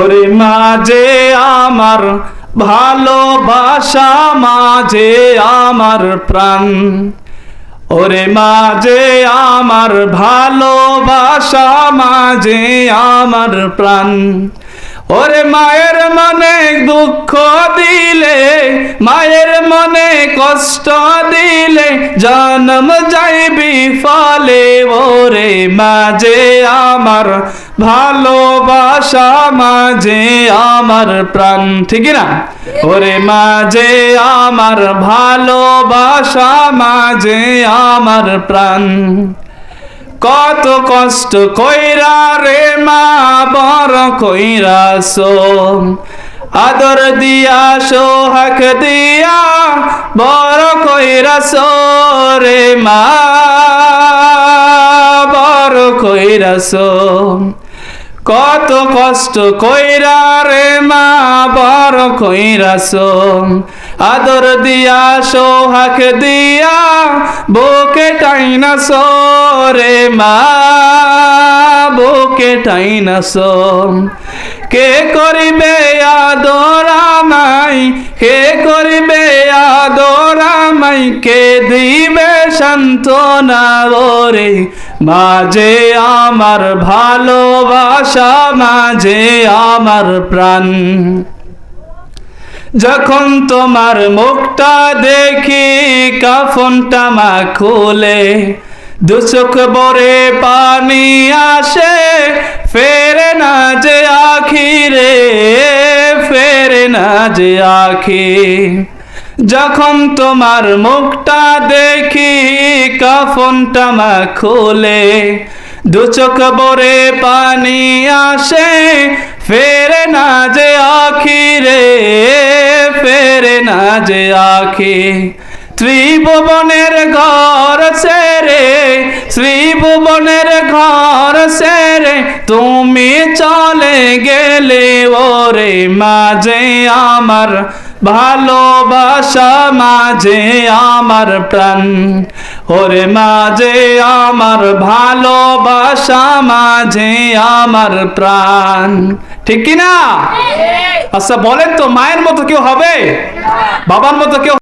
ওরে মাঝে আমার ভালোবাসা, মাঝে আমার প্রাণ, ওরে মাঝে আমার ভালোবাসা, মাঝে আমার প্রাণ। ওরে মায়ের মনে দুঃখ দিলে, মায়ের মনে কষ্ট দিলে জন্ম যাইবি ফলে, ওরে মাঝে আমার ভালোবাসা, মাঝে আমার প্রাণ। ঠিক না? ওরে মাঝে আমার ভালোবাসা, মাঝে আমার প্রাণ। কত কষ্ট কইরা রে মা বড় কইরাছো, আদর দিয়া সোহাগ দিয়া বড় কইরাছো রে মা, বড় কইরাছো। কত কষ্ট কইরা রে মা বড় কইরাছো, আদর দিয়া সোহাগ দিয়া বুকে টাইনাছো রে মা, বুকে টাইনাছো। কে করিবে আদর আমায়, কে করিবে আদর আমায়, কে দিবে সান্ত্বনা, ওরে মাঝে আমার ভালোবাসা, মাঝে আমার প্রাণ। যখন তোমার মুখটা দেখি কাফনটা মা খুলে, দু চোখ ভরে পানি আসে, ফেরে না যে আখি রে, ফেরে না যে আখি। যখন তোমার মুখটা দেখি কাফনটা মা খুলে, দু চোখ ভরে পানি আসে, ফেরে না যে আখি রে, ফেরে না যে আখি। ত্রিভুবনের ঘর সেরে, ত্রিভুবনের ঘর সেরে তুমি চলে গেলে, ওরে মাঝে আমার ভালোবাসা, মাঝে আমার প্রাণ, ওরে মাঝে আমার ভালোবাসা, মাঝে আমার প্রাণ। ঠিক কিনা? আচ্ছা বলেন তো, মায়ের মতো কেউ হবে? বাবার মতো কেউ